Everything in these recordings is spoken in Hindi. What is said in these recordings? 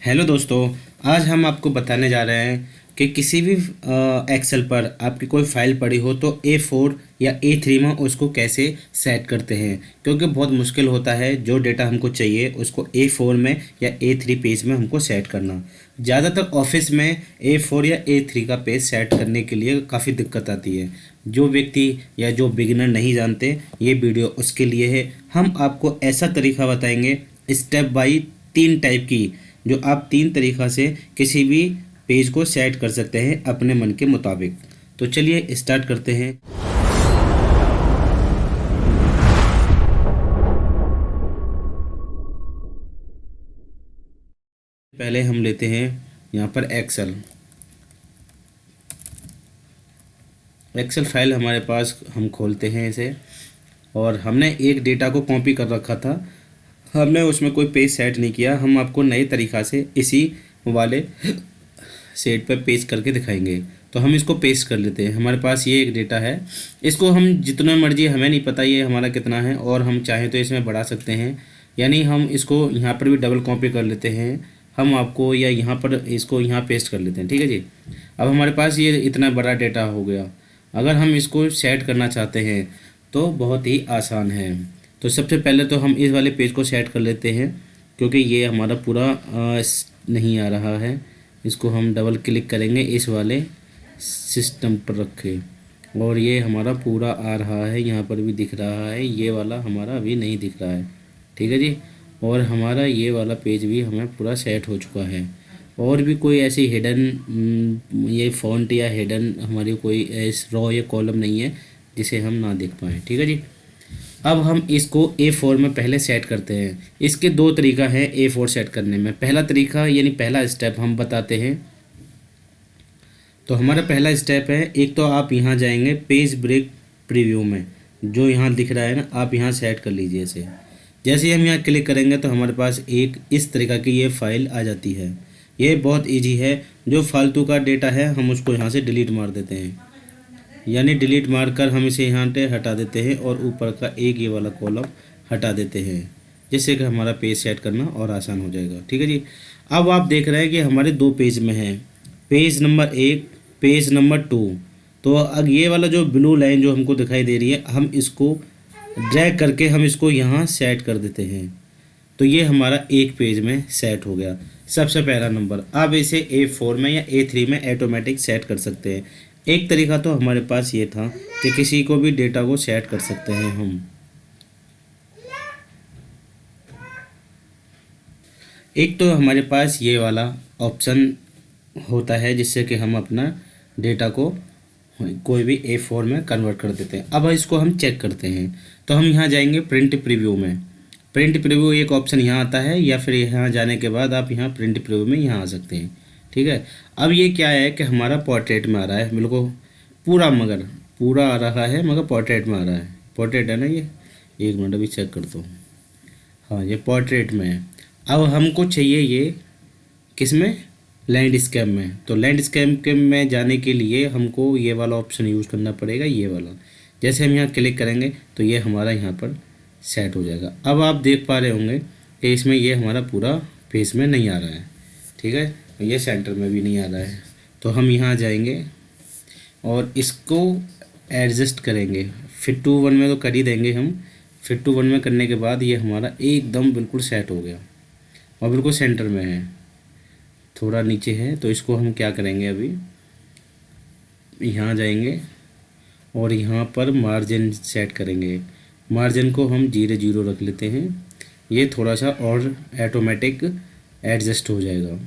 हेलो दोस्तों। आज हम आपको बताने जा रहे हैं कि किसी भी एक्सेल पर आपकी कोई फाइल पड़ी हो तो A4 या A3 में उसको कैसे सेट करते हैं, क्योंकि बहुत मुश्किल होता है जो डेटा हमको चाहिए उसको A4 में या A3 पेज में हमको सेट करना। ज़्यादातर ऑफिस में A4 या A3 का पेज सेट करने के लिए काफ़ी दिक्कत आती है। जो व्यक्ति या जो बिगिनर नहीं जानते, ये वीडियो उसके लिए है। हम आपको ऐसा तरीका बताएंगे स्टेप बाई 3 टाइप की, जो आप 3 तरीक़ा से किसी भी पेज को सेट कर सकते हैं अपने मन के मुताबिक। तो चलिए स्टार्ट करते हैं। पहले हम लेते हैं यहाँ पर एक्सेल। एक्सेल फाइल हमारे पास, हम खोलते हैं इसे। और हमने एक डेटा को कॉपी कर रखा था, हमने उसमें कोई पेज सेट नहीं किया। हम आपको नए तरीक़ा से इसी वाले सेट पर पेस्ट करके दिखाएंगे। तो हम इसको पेस्ट कर लेते हैं। हमारे पास ये एक डेटा है, इसको हम जितना मर्जी, हमें नहीं पता ये हमारा कितना है, और हम चाहें तो इसमें बढ़ा सकते हैं। यानी हम इसको यहाँ पर भी डबल कॉपी कर लेते हैं हम आपको, या यहाँ पर इसको यहाँ पेस्ट कर लेते हैं। ठीक है जी। अब हमारे पास ये इतना बड़ा डेटा हो गया। अगर हम इसको सेट करना चाहते हैं तो बहुत ही आसान है। तो सबसे पहले तो हम इस वाले पेज को सेट कर लेते हैं, क्योंकि ये हमारा पूरा नहीं आ रहा है। इसको हम डबल क्लिक करेंगे, इस वाले सिस्टम पर रखें, और ये हमारा पूरा आ रहा है। यहाँ पर भी दिख रहा है, ये वाला हमारा अभी नहीं दिख रहा है। ठीक है जी। और हमारा ये वाला पेज भी हमें पूरा सेट हो चुका है। और भी कोई ऐसी हिडन ये फॉन्ट या हिडन हमारी कोई रो या कॉलम नहीं है जिसे हम ना देख पाएँ। ठीक है जी। अब हम इसको A4 में पहले सेट करते हैं। इसके 2 तरीका हैं A4 सेट करने में। पहला तरीका यानी पहला स्टेप हम बताते हैं। तो हमारा पहला स्टेप है, एक तो आप यहाँ जाएंगे पेज ब्रेक प्रीव्यू में, जो यहाँ दिख रहा है ना, आप यहाँ सेट कर लीजिए इसे। जैसे ही हम यहाँ क्लिक करेंगे तो हमारे पास एक इस तरीक़ा की ये फाइल आ जाती है। ये बहुत ईजी है। जो फालतू का डेटा है हम उसको यहाँ से डिलीट मार देते हैं, यानी डिलीट मारकर हम इसे यहाँ पे हटा देते हैं, और ऊपर का एक ये वाला कॉलम हटा देते हैं, जिससे कि हमारा पेज सेट करना और आसान हो जाएगा। ठीक है जी। अब आप देख रहे हैं कि हमारे 2 पेज में हैं, पेज नंबर 1, पेज नंबर 2। तो अब ये वाला जो ब्लू लाइन जो हमको दिखाई दे रही है, हम इसको ड्रैग करके हम इसको यहाँ सेट कर देते हैं। तो ये हमारा एक पेज में सेट हो गया, सबसे पहला नंबर। अब इसे A4 में या A3 में ऑटोमेटिक सेट कर सकते हैं। एक तरीका तो हमारे पास ये था कि किसी को भी डेटा को सेट कर सकते हैं हम। एक तो हमारे पास ये वाला ऑप्शन होता है, जिससे कि हम अपना डेटा को कोई भी A4 में कन्वर्ट कर देते हैं। अब इसको हम चेक करते हैं। तो हम यहाँ जाएंगे प्रिंट प्रीव्यू में। प्रिंट प्रीव्यू एक ऑप्शन यहाँ आता है, या फिर यहाँ जाने के बाद आप यहाँ प्रिंट प्रीव्यू में यहाँ आ सकते हैं। ठीक है। अब ये क्या है कि हमारा पोर्ट्रेट में आ रहा है, बिल्कुल पूरा, मगर पूरा आ रहा है, मगर पोर्ट्रेट में आ रहा है। पोर्ट्रेट है ना ये, एक मिनट अभी चेक करता हूँ। हाँ, ये पोर्ट्रेट में है। अब हमको चाहिए ये किस में, लैंडस्केप में। तो लैंडस्केप के में जाने के लिए हमको ये वाला ऑप्शन यूज़ करना पड़ेगा, ये वाला। जैसे हम यहाँ क्लिक करेंगे तो ये हमारा यहाँ पर सेट हो जाएगा। अब आप देख पा रहे होंगे कि इसमें ये हमारा पूरा पेज में नहीं आ रहा है। ठीक है, ये सेंटर में भी नहीं आ रहा है। तो हम यहाँ जाएंगे और इसको एडजस्ट करेंगे। फिट टू वन में तो कर ही देंगे हम। फिट टू वन में करने के बाद ये हमारा एकदम बिल्कुल सेट हो गया और बिल्कुल सेंटर में है। थोड़ा नीचे है, तो इसको हम क्या करेंगे, अभी यहाँ जाएंगे और यहाँ पर मार्जिन सेट करेंगे। मार्जिन को हम 0 रख लेते हैं। ये थोड़ा सा और ऑटोमेटिक एडजस्ट हो जाएगा।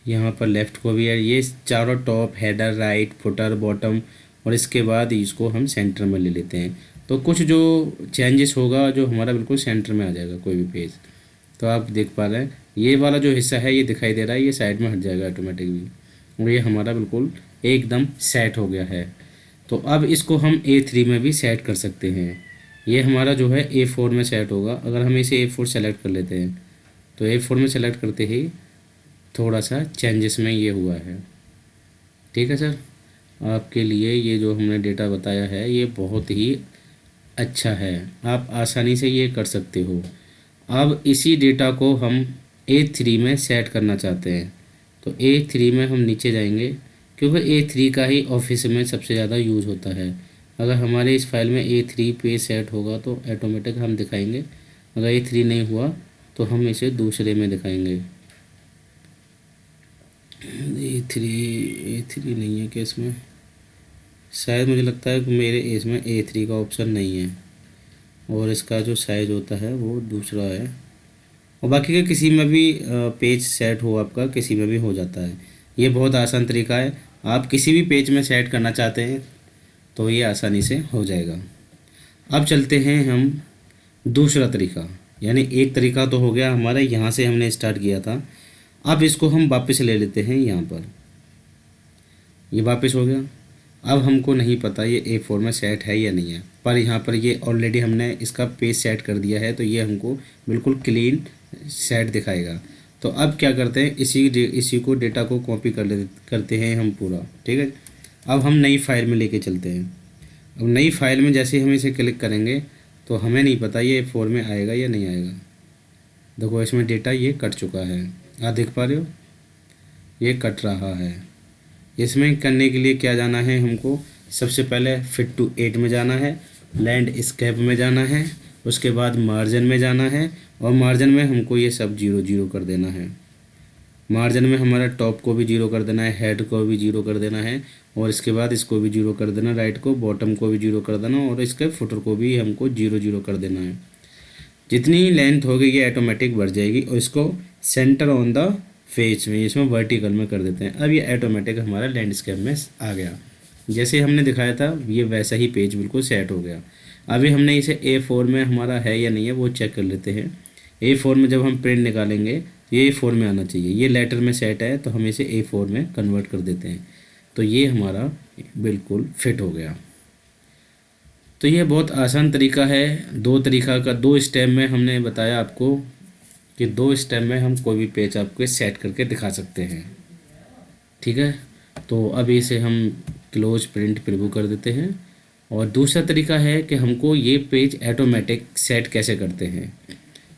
यहाँ पर लेफ़्ट को भी है, ये चारों top, header, right, footer, bottom, और इसके बाद इसको हम सेंटर में ले लेते हैं। तो कुछ जो चेंजेस होगा, जो हमारा बिल्कुल सेंटर में आ जाएगा कोई भी पेज। तो आप देख पा रहे हैं ये वाला जो हिस्सा है ये दिखाई दे रहा है, ये साइड में हट जाएगा ऑटोमेटिकली, और ये हमारा बिल्कुल एकदम सेट हो गया है। तो अब इसको हम A3 में भी सेट कर सकते हैं। ये हमारा जो है A4 में सेट होगा। अगर हम इसे A4 सेलेक्ट कर लेते हैं तो A4 में सेलेक्ट करते ही थोड़ा सा चेंजेस में ये हुआ है। ठीक है सर, आपके लिए ये जो हमने डेटा बताया है ये बहुत ही अच्छा है, आप आसानी से ये कर सकते हो। अब इसी डेटा को हम A3 में सेट करना चाहते हैं। तो A3 में हम नीचे जाएंगे, क्योंकि A3 का ही ऑफिस में सबसे ज़्यादा यूज़ होता है। अगर हमारे इस फाइल में A3 पे सेट होगा तो ऑटोमेटिक हम दिखाएंगे, अगर A3 नहीं हुआ तो हम इसे दूसरे में दिखाएंगे। A3 नहीं है क्या इसमें? शायद मुझे लगता है कि मेरे इसमें A3 का ऑप्शन नहीं है, और इसका जो साइज़ होता है वो दूसरा है। और बाकी के किसी में भी पेज सेट हो आपका, किसी में भी हो जाता है। ये बहुत आसान तरीका है। आप किसी भी पेज में सेट करना चाहते हैं तो ये आसानी से हो जाएगा। अब चलते हैं हम दूसरा तरीका, यानी एक तरीका तो हो गया हमारा, यहाँ से हमने स्टार्ट किया था। अब इसको हम वापस ले लेते हैं यहाँ पर, ये वापस हो गया। अब हमको नहीं पता ये A4 में सेट है या नहीं है, पर यहाँ पर ये ऑलरेडी हमने इसका पेज सेट कर दिया है, तो ये हमको बिल्कुल क्लीन सेट दिखाएगा। तो अब क्या करते हैं, इसी को डेटा को कॉपी करते हैं हम पूरा, ठीक है। अब हम नई फाइल में लेके चलते हैं। अब नई फाइल में जैसे हम इसे क्लिक करेंगे तो हमें नहीं पता ये A4 में आएगा या नहीं आएगा। देखो इसमें डेटा ये कट चुका है, आप देख पा रहे हो ये कट रहा है। इसमें करने के लिए क्या जाना है हमको, सबसे पहले फिट टू 8 में जाना है, लैंडस्केप में जाना है, उसके बाद मार्जिन में जाना है, और मार्जिन में हमको ये सब 0 कर देना है। मार्जिन में हमारा टॉप को भी 0 कर देना है, हेड को भी 0 कर देना है, और इसके बाद इसको भी 0 कर देना, राइट को, बॉटम को भी 0 कर देना, और इसके फुटर को भी हमको 0 कर देना है। जितनी लेंथ होगी ये ऑटोमेटिक बढ़ जाएगी, और इसको सेंटर ऑन द फेस में, इसमें वर्टिकल में कर देते हैं। अब ये ऑटोमेटिक हमारा लैंडस्केप में आ गया, जैसे हमने दिखाया था ये वैसा ही पेज बिल्कुल सेट हो गया। अभी हमने इसे A4 में हमारा है या नहीं है वो चेक कर लेते हैं। A4 में जब हम प्रिंट निकालेंगे ये A4 में आना चाहिए, ये लेटर में सेट है तो हम इसे A4 में कन्वर्ट कर देते हैं, तो ये हमारा बिल्कुल फिट हो गया। तो ये बहुत आसान तरीका है, दो स्टेप में हमने बताया आपको कि 2 स्टेप में हम कोई भी पेज आपको सेट करके दिखा सकते हैं, ठीक है। तो अब इसे हम क्लोज प्रिंट प्रीव्यू कर देते हैं। और दूसरा तरीका है कि हमको ये पेज ऑटोमेटिक सेट कैसे करते हैं,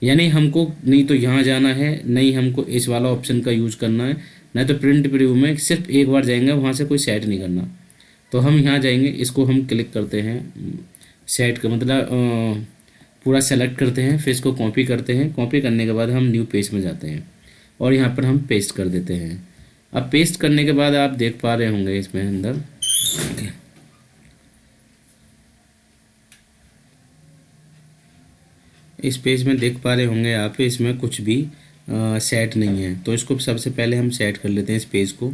यानी हमको नहीं तो यहाँ जाना है, नहीं हमको इस वाला ऑप्शन का यूज़ करना है, नहीं तो प्रिंट प्रीव्यू में सिर्फ एक बार जाएंगे, वहाँ से कोई सेट नहीं करना। तो हम यहाँ जाएंगे, इसको हम क्लिक करते हैं, सेट का मतलब पूरा सेलेक्ट करते हैं, फिर इसको कॉपी करते हैं। कॉपी करने के बाद हम न्यू पेज में जाते हैं और यहाँ पर हम पेस्ट कर देते हैं। अब पेस्ट करने के बाद आप देख पा रहे होंगे इसमें अंदर इस पेज में देख पा रहे होंगे आप, इसमें कुछ भी सेट नहीं है। तो इसको सबसे पहले हम सेट कर लेते हैं इस पेज को।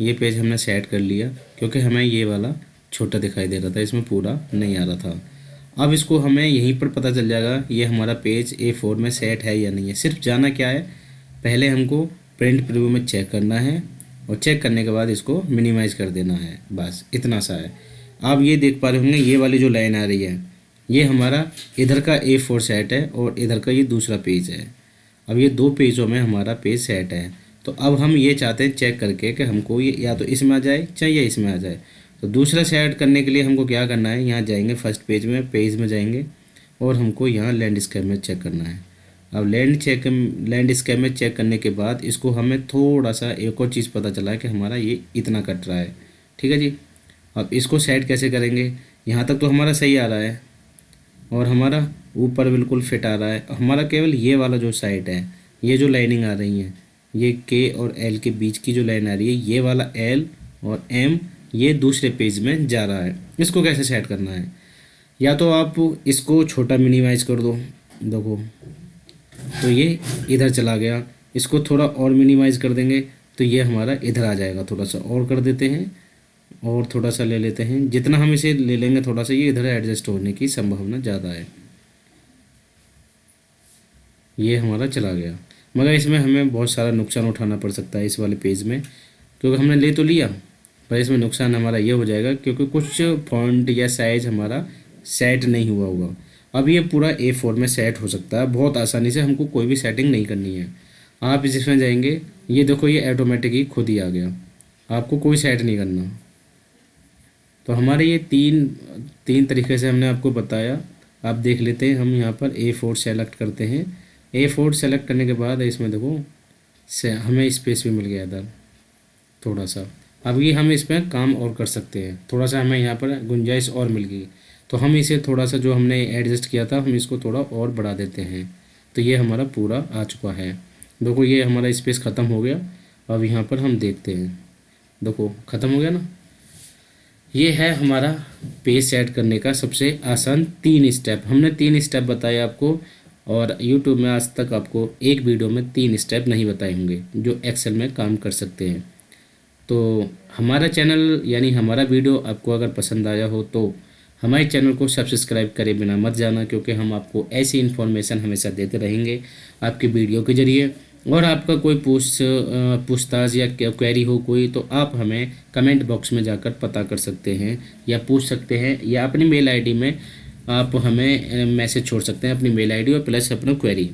ये पेज हमने सेट कर लिया, क्योंकि हमें ये वाला छोटा दिखाई दे रहा था, इसमें पूरा नहीं आ रहा था। अब इसको हमें यहीं पर पता चल जाएगा ये हमारा पेज A4 में सेट है या नहीं है। सिर्फ जाना क्या है, पहले हमको प्रिंट प्रीव्यू में चेक करना है, और चेक करने के बाद इसको मिनिमाइज़ कर देना है, बस इतना सा है। आप ये देख पा रहे होंगे ये वाली जो लाइन आ रही है ये हमारा इधर का A4 सेट है, और इधर का ये दूसरा पेज है। अब ये 2 पेजों में हमारा पेज सेट है। तो अब हम ये चाहते हैं चेक करके कि हमको ये या तो इसमें आ जाए चाहे इसमें आ जाए। तो दूसरा सेट करने के लिए हमको क्या करना है, यहाँ जाएंगे फर्स्ट पेज में जाएंगे, और हमको यहाँ लैंडस्केप में चेक करना है। अब लैंडस्केप में चेक करने के बाद इसको हमें थोड़ा सा एक और चीज़ पता चला है कि हमारा ये इतना कट रहा है, ठीक है जी। अब इसको सेट कैसे करेंगे, यहाँ तक तो हमारा सही आ रहा है और हमारा ऊपर बिल्कुल फिट आ रहा है। हमारा केवल ये वाला जो साइड है, ये जो लाइनिंग आ रही है, ये K और L के बीच की जो लाइन आ रही है, ये वाला L और M ये दूसरे पेज में जा रहा है। इसको कैसे सेट करना है, या तो आप इसको छोटा मिनिमाइज कर दो, देखो तो ये इधर चला गया। इसको थोड़ा और मिनिमाइज कर देंगे तो ये हमारा इधर आ जाएगा। थोड़ा सा और कर देते हैं, और थोड़ा सा ले लेते हैं। जितना हम इसे ले लेंगे थोड़ा सा ये इधर एडजस्ट होने की संभावना ज़्यादा है। ये हमारा चला गया, मगर इसमें हमें बहुत सारा नुकसान उठाना पड़ सकता है इस वाले पेज में, क्योंकि हमने ले तो लिया पर इसमें नुकसान हमारा ये हो जाएगा क्योंकि कुछ फॉन्ट या साइज़ हमारा सेट नहीं हुआ होगा। अब ये पूरा A4 में सेट हो सकता है बहुत आसानी से, हमको कोई भी सेटिंग नहीं करनी है। आप इसमें जाएंगे, ये देखो ये ऑटोमेटिक ही खुद ही आ गया, आपको कोई सेट नहीं करना। तो हमारे ये तीन तरीके से हमने आपको बताया। आप देख लेते हैं, हम यहाँ पर A4 सेलेक्ट करते हैं, A4 सेलेक्ट करने के बाद इसमें देखो से हमें स्पेस भी मिल गया इधर थोड़ा सा। अब ये हम इसमें काम और कर सकते हैं, थोड़ा सा हमें यहाँ पर गुंजाइश और मिल गई, तो हम इसे थोड़ा सा जो हमने एडजस्ट किया था हम इसको थोड़ा और बढ़ा देते हैं। तो ये हमारा पूरा आ चुका है। देखो ये हमारा स्पेस ख़त्म हो गया। अब यहाँ पर हम देखते हैं, देखो ख़त्म हो गया ना। ये है हमारा पेज सेट करने का सबसे आसान 3 स्टेप। हमने 3 स्टेप बताए आपको, और यूट्यूब में आज तक आपको एक वीडियो में 3 स्टेप नहीं बताए होंगे जो एक्सेल में काम कर सकते हैं। तो हमारा चैनल यानी हमारा वीडियो आपको अगर पसंद आया हो तो हमारे चैनल को सब्सक्राइब करे बिना मत जाना, क्योंकि हम आपको ऐसी इन्फॉर्मेशन हमेशा देते रहेंगे आपकी वीडियो के ज़रिए। और आपका कोई पूछताछ या क्वेरी हो कोई, तो आप हमें कमेंट बॉक्स में जाकर पता कर सकते हैं या पूछ सकते हैं, या अपनी मेल आईडी में आप हमें मैसेज छोड़ सकते हैं, अपनी मेल आईडी और प्लस अपना क्वेरी।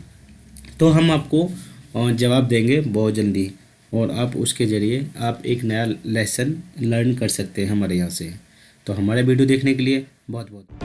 तो हम आपको जवाब देंगे बहुत जल्दी, और आप उसके ज़रिए आप एक नया लेसन लर्न कर सकते हैं हमारे यहाँ से। तो हमारे वीडियो देखने के लिए बहुत बहुत